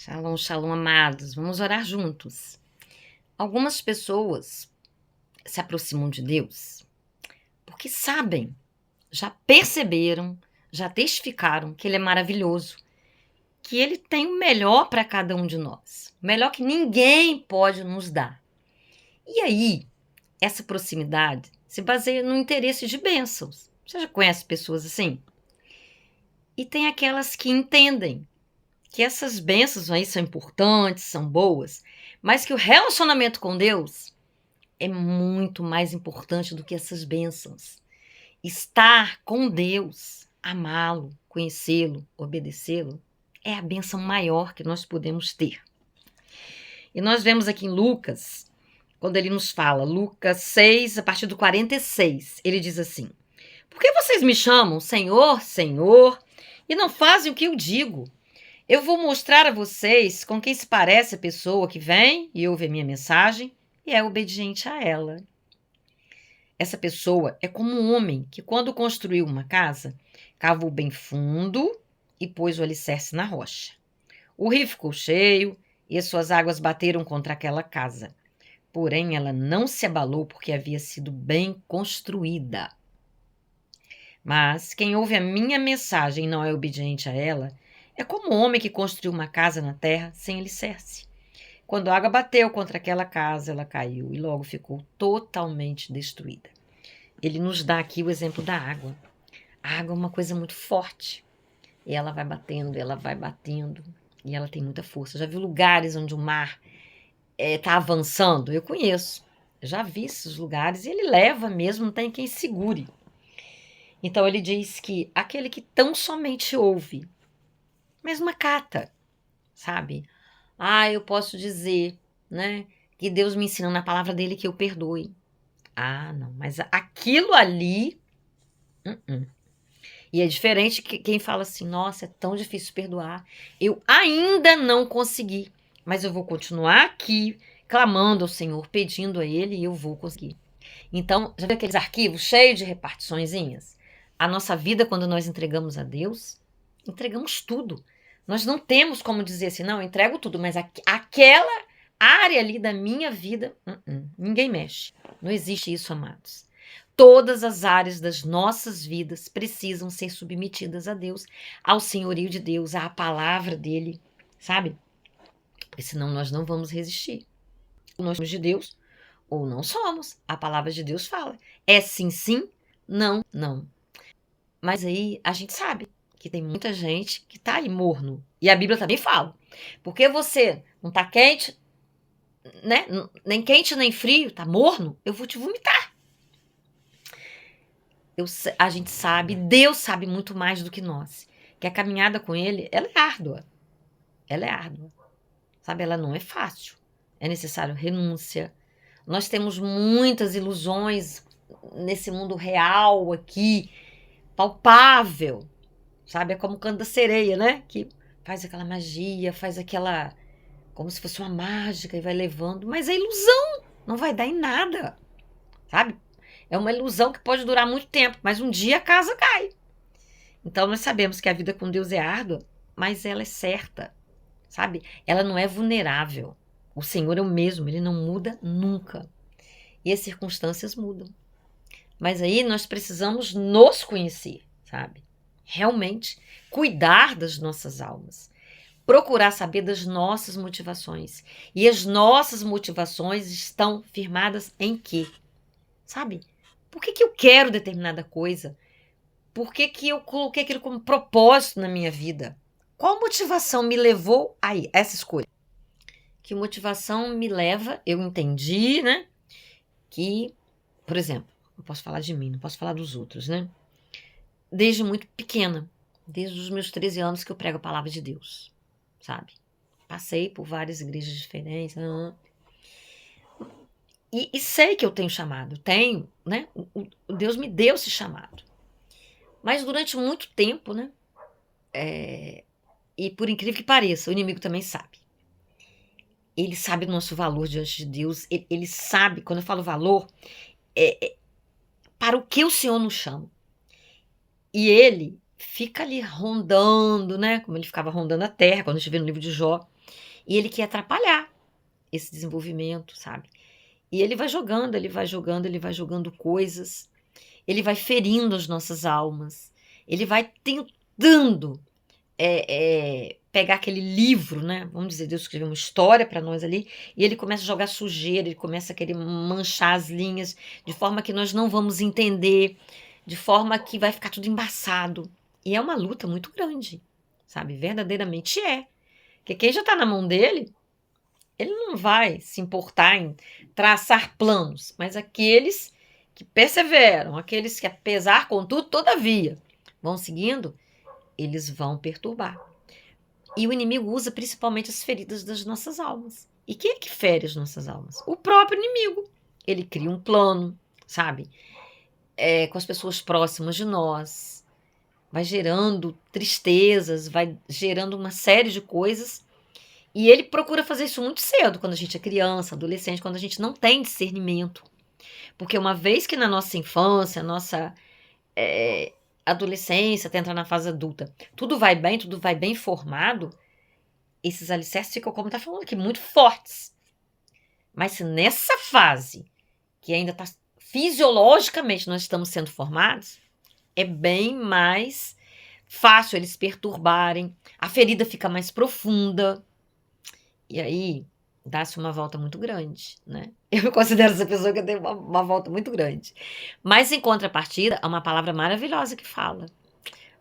Shalom, shalom, amados. Vamos orar juntos. Algumas pessoas se aproximam de Deus porque sabem, já perceberam, já testificaram que Ele é maravilhoso, que Ele tem o melhor para cada um de nós, o melhor que ninguém pode nos dar. E aí, essa proximidade se baseia no interesse de bênçãos. Você já conhece pessoas assim? E tem aquelas que entendem que essas bênçãos aí são importantes, são boas, mas que o relacionamento com Deus é muito mais importante do que essas bênçãos. Estar com Deus, amá-lo, conhecê-lo, obedecê-lo, é a bênção maior que nós podemos ter. E nós vemos aqui em Lucas, quando ele nos fala, Lucas 6, a partir do 46, ele diz assim: por que vocês me chamam Senhor, Senhor, e não fazem o que eu digo? Eu vou mostrar a vocês com quem se parece a pessoa que vem e ouve a minha mensagem e é obediente a ela. Essa pessoa é como um homem que, quando construiu uma casa, cavou bem fundo e pôs o alicerce na rocha. O rio ficou cheio e as suas águas bateram contra aquela casa. Porém, ela não se abalou porque havia sido bem construída. Mas quem ouve a minha mensagem e não é obediente a ela, é como um homem que construiu uma casa na terra sem alicerce. Quando a água bateu contra aquela casa, ela caiu e logo ficou totalmente destruída. Ele nos dá aqui o exemplo da água. A água é uma coisa muito forte. E ela vai batendo, e ela tem muita força. Já viu lugares onde o mar está avançando? Eu conheço. Já vi esses lugares e ele leva mesmo, não tem quem segure. Então ele diz que aquele que tão somente ouve, mas não acata, sabe? Eu posso dizer, né, que Deus me ensina na palavra dele que eu perdoe. Não, mas aquilo ali... E é diferente que quem fala assim, nossa, é tão difícil perdoar. Eu ainda não consegui, mas eu vou continuar aqui, clamando ao Senhor, pedindo a Ele e eu vou conseguir. Então, já viu aqueles arquivos cheios de repartiçõezinhas? A nossa vida, quando nós entregamos a Deus, entregamos tudo. Nós não temos como dizer assim, não, eu entrego tudo, mas aquela área ali da minha vida, ninguém mexe. Não existe isso, amados. Todas as áreas das nossas vidas precisam ser submetidas a Deus, ao senhorio de Deus, à palavra dele, sabe? Porque senão nós não vamos resistir. Nós somos de Deus ou não somos. A palavra de Deus fala. É sim, sim, não, não. Mas aí a gente sabe que tem muita gente que tá aí morno. E a Bíblia também fala. Porque você não tá quente, né? Nem quente nem frio, tá morno, eu vou te vomitar. A gente sabe, Deus sabe muito mais do que nós. Que a caminhada com Ele, ela é árdua. Ela é árdua. Sabe, ela não é fácil. É necessário renúncia. Nós temos muitas ilusões nesse mundo real aqui, palpável. Sabe, é como o canto da sereia, né? Que faz aquela magia, faz aquela... como se fosse uma mágica e vai levando. Mas é ilusão, não vai dar em nada. Sabe? É uma ilusão que pode durar muito tempo, mas um dia a casa cai. Então nós sabemos que a vida com Deus é árdua, mas ela é certa, sabe? Ela não é vulnerável. O Senhor é o mesmo, Ele não muda nunca. E as circunstâncias mudam. Mas aí nós precisamos nos conhecer, sabe? Realmente cuidar das nossas almas. Procurar saber das nossas motivações. E as nossas motivações estão firmadas em quê? Sabe? Por que eu quero determinada coisa? Por que eu coloquei aquilo como propósito na minha vida? Qual motivação me levou a essa escolha? Que motivação me leva, eu entendi, né? Que, por exemplo, não posso falar de mim, não posso falar dos outros, né? Desde muito pequena, desde os meus 13 anos que eu prego a palavra de Deus, sabe? Passei por várias igrejas diferentes, E sei que eu tenho chamado, tenho, né? Deus me deu esse chamado. Mas durante muito tempo, né? E por incrível que pareça, o inimigo também sabe. Ele sabe do nosso valor diante de Deus. Ele sabe, quando eu falo valor, para o que o Senhor nos chama. E ele fica ali rondando, né, como ele ficava rondando a terra, quando a gente vê no livro de Jó, e ele quer atrapalhar esse desenvolvimento, sabe. E ele vai jogando, ele vai jogando, ele vai jogando coisas, ele vai ferindo as nossas almas, ele vai tentando, pegar aquele livro, né, vamos dizer, Deus escreveu uma história para nós ali, e ele começa a jogar sujeira, ele começa a querer manchar as linhas, de forma que nós não vamos entender, de forma que vai ficar tudo embaçado. E é uma luta muito grande, sabe, verdadeiramente é. Porque quem já está na mão dele, ele não vai se importar em traçar planos, mas aqueles que perseveram, aqueles que, apesar, contudo, todavia, vão seguindo, eles vão perturbar. E o inimigo usa principalmente as feridas das nossas almas. E quem é que fere as nossas almas? O próprio inimigo. Ele cria um plano, sabe? Com as pessoas próximas de nós. Vai gerando tristezas, vai gerando uma série de coisas. E ele procura fazer isso muito cedo, quando a gente é criança, adolescente, quando a gente não tem discernimento. Porque uma vez que na nossa infância, nossa adolescência, até entrar na fase adulta, tudo vai bem formado, esses alicerces ficam, como está falando aqui, muito fortes. Mas se nessa fase, que ainda está fisiologicamente nós estamos sendo formados, é bem mais fácil eles perturbarem, a ferida fica mais profunda, e aí dá-se uma volta muito grande, né? Eu me considero essa pessoa que tem uma volta muito grande. Mas em contrapartida, há uma palavra maravilhosa que fala: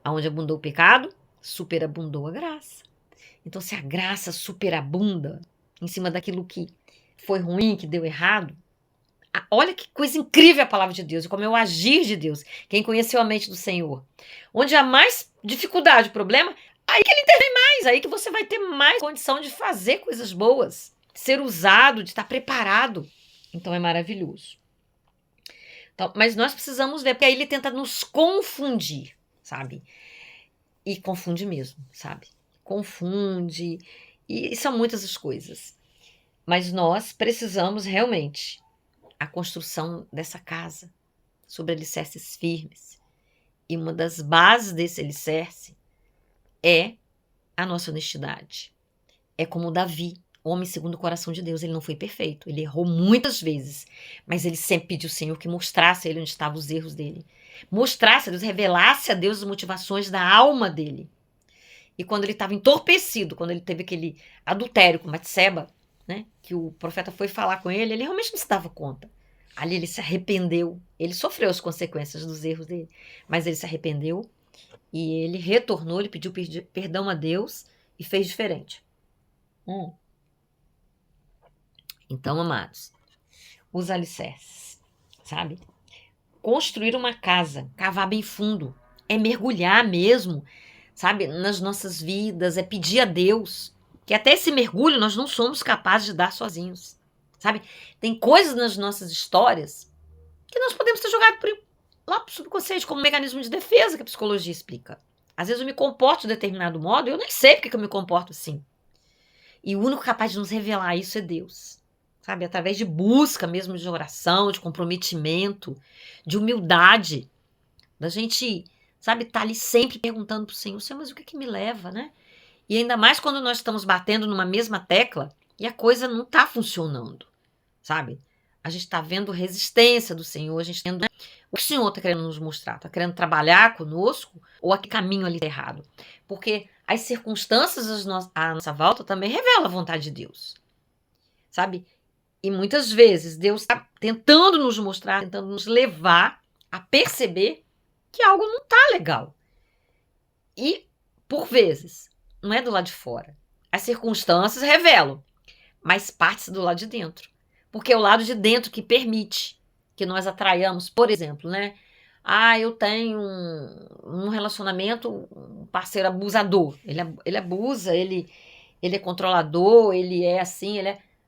aonde abundou o pecado, superabundou a graça. Então, se a graça superabunda em cima daquilo que foi ruim, que deu errado, olha que coisa incrível a palavra de Deus, e como é o agir de Deus. Quem conheceu a mente do Senhor, onde há mais dificuldade, problema, aí que ele intervém mais, aí que você vai ter mais condição de fazer coisas boas, ser usado, de estar preparado. Então é maravilhoso. Então, mas nós precisamos ver, porque aí ele tenta nos confundir, sabe? E confunde mesmo, sabe? Confunde, e são muitas as coisas. Mas nós precisamos realmente a construção dessa casa sobre alicerces firmes. E uma das bases desse alicerce é a nossa honestidade. É como Davi, homem segundo o coração de Deus. Ele não foi perfeito, ele errou muitas vezes, mas ele sempre pediu ao Senhor que mostrasse a ele onde estavam os erros dele. Mostrasse a Deus, revelasse a Deus as motivações da alma dele. E quando ele estava entorpecido, quando ele teve aquele adultério com Batseba, né, que o profeta foi falar com ele, ele realmente não se dava conta. Ali ele se arrependeu, ele sofreu as consequências dos erros dele, mas ele se arrependeu e ele retornou, ele pediu perdão a Deus e fez diferente. Então, amados, os alicerces, sabe? Construir uma casa, cavar bem fundo, é mergulhar mesmo, sabe, nas nossas vidas, é pedir a Deus, que até esse mergulho nós não somos capazes de dar sozinhos, sabe? Tem coisas nas nossas histórias que nós podemos ter jogado lá para o subconsciente, como um mecanismo de defesa que a psicologia explica. Às vezes eu me comporto de determinado modo e eu nem sei porque que eu me comporto assim. E o único capaz de nos revelar isso é Deus, sabe? Através de busca mesmo, de oração, de comprometimento, de humildade, da gente, sabe, tá ali sempre perguntando pro Senhor, mas o que me leva, né? E ainda mais quando nós estamos batendo numa mesma tecla e a coisa não tá funcionando, sabe? A gente tá vendo resistência do Senhor, a gente tendo, né? O que o Senhor tá querendo nos mostrar? Tá querendo trabalhar conosco ou aquele caminho ali tá errado? Porque as circunstâncias à nossa volta também revelam a vontade de Deus, sabe? E muitas vezes Deus está tentando nos mostrar, tentando nos levar a perceber que algo não tá legal. E, por vezes, não é do lado de fora. As circunstâncias revelam, mas parte-se do lado de dentro. Porque é o lado de dentro que permite que nós atraiamos, por exemplo, né? Eu tenho um relacionamento, um parceiro abusador. Ele abusa, ele é controlador, ele é assim,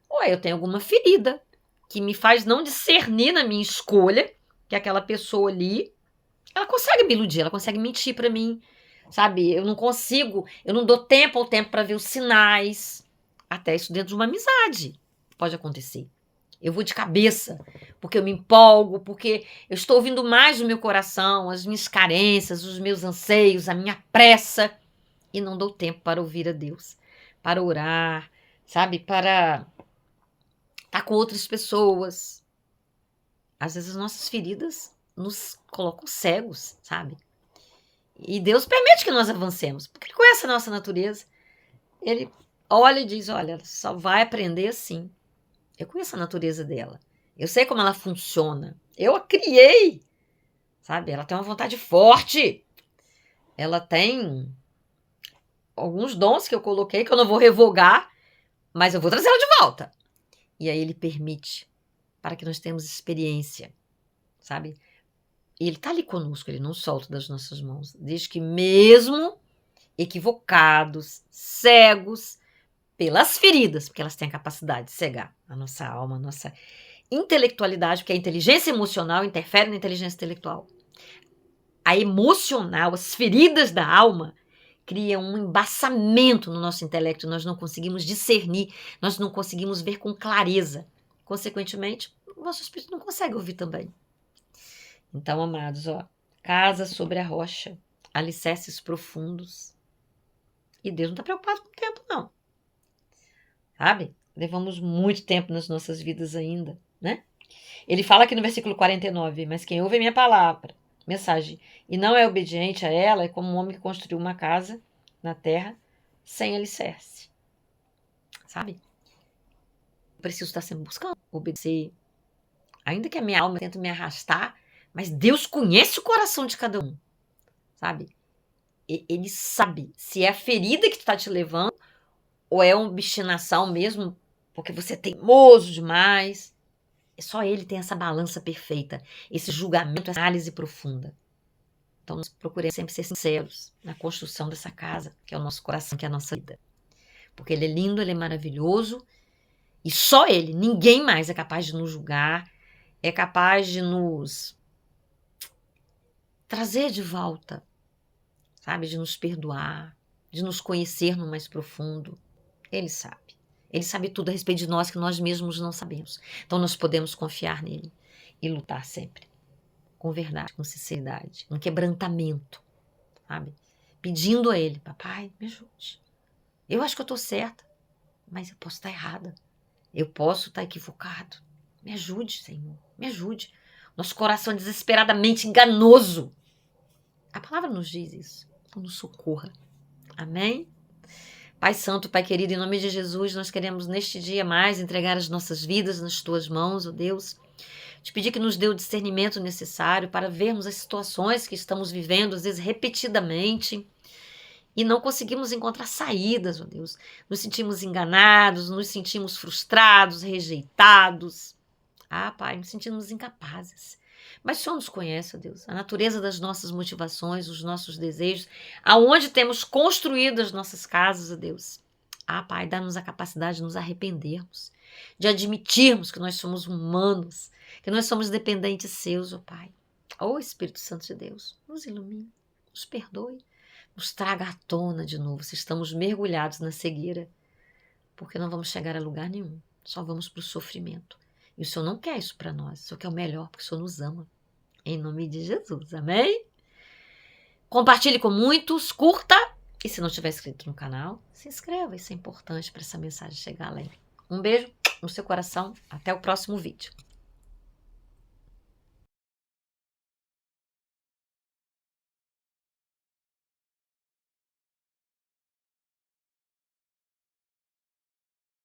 ou eu tenho alguma ferida que me faz não discernir na minha escolha que aquela pessoa ali, ela consegue me iludir, ela consegue mentir pra mim, sabe? Eu não dou tempo ao tempo pra ver os sinais. Até isso dentro de uma amizade pode acontecer. Eu vou de cabeça, porque eu me empolgo, porque eu estou ouvindo mais o meu coração, as minhas carências, os meus anseios, a minha pressa, e não dou tempo para ouvir a Deus, para orar, sabe? Para estar com outras pessoas. Às vezes as nossas feridas nos colocam cegos, sabe? E Deus permite que nós avancemos, porque Ele conhece a nossa natureza. Ele olha e diz, olha, ela só vai aprender assim. Eu conheço a natureza dela. Eu sei como ela funciona. Eu a criei, sabe? Ela tem uma vontade forte. Ela tem alguns dons que eu coloquei que eu não vou revogar, mas eu vou trazê-la de volta. E aí Ele permite para que nós tenhamos experiência, sabe? E Ele está ali conosco, Ele não solta das nossas mãos. Diz que mesmo equivocados, cegos, pelas feridas, porque elas têm a capacidade de cegar a nossa alma, a nossa intelectualidade, porque a inteligência emocional interfere na inteligência intelectual. A emocional, as feridas da alma, criam um embaçamento no nosso intelecto, nós não conseguimos discernir, nós não conseguimos ver com clareza. Consequentemente, o nosso espírito não consegue ouvir também. Então, amados, casa sobre a rocha, alicerces profundos. E Deus não está preocupado com o tempo, não. Sabe? Levamos muito tempo nas nossas vidas ainda, né? Ele fala aqui no versículo 49, mas quem ouve a minha palavra, mensagem, e não é obediente a ela, é como um homem que construiu uma casa na terra sem alicerce. Sabe? Eu preciso estar sempre buscando obedecer. Ainda que a minha alma tente me arrastar, mas Deus conhece o coração de cada um. Sabe? Ele sabe se é a ferida que está te levando ou é uma obstinação mesmo, porque você é teimoso demais. Só Ele tem essa balança perfeita, esse julgamento, essa análise profunda. Então, nós procuremos sempre ser sinceros na construção dessa casa, que é o nosso coração, que é a nossa vida. Porque Ele é lindo, Ele é maravilhoso, e só Ele, ninguém mais é capaz de nos julgar, é capaz de nos trazer de volta, sabe? De nos perdoar, de nos conhecer no mais profundo. Ele sabe. Ele sabe tudo a respeito de nós que nós mesmos não sabemos. Então nós podemos confiar nele e lutar sempre. Com verdade, com sinceridade, com quebrantamento, sabe? Pedindo a ele, papai, me ajude. Eu acho que eu estou certa, mas eu posso estar errada. Eu posso estar equivocado. Me ajude, Senhor, me ajude. Nosso coração é desesperadamente enganoso. A palavra nos diz isso. Então nos socorra. Amém? Pai Santo, Pai querido, em nome de Jesus, nós queremos neste dia mais entregar as nossas vidas nas Tuas mãos, ó Deus. Te pedir que nos dê o discernimento necessário para vermos as situações que estamos vivendo, às vezes repetidamente, e não conseguimos encontrar saídas, ó Deus. Nos sentimos enganados, nos sentimos frustrados, rejeitados. Pai, nos sentimos incapazes. Mas o Senhor nos conhece, ó Deus, a natureza das nossas motivações, os nossos desejos, aonde temos construído as nossas casas, ó Deus. Pai, dá-nos a capacidade de nos arrependermos, de admitirmos que nós somos humanos, que nós somos dependentes seus, ó Pai. Ó Espírito Santo de Deus, nos ilumine, nos perdoe, nos traga à tona de novo se estamos mergulhados na cegueira, porque não vamos chegar a lugar nenhum, só vamos para o sofrimento. E o Senhor não quer isso para nós, o Senhor quer o melhor, porque o Senhor nos ama. Em nome de Jesus, amém? Compartilhe com muitos, curta, e se não estiver inscrito no canal, se inscreva, isso é importante para essa mensagem chegar além. Um beijo no seu coração, até o próximo vídeo.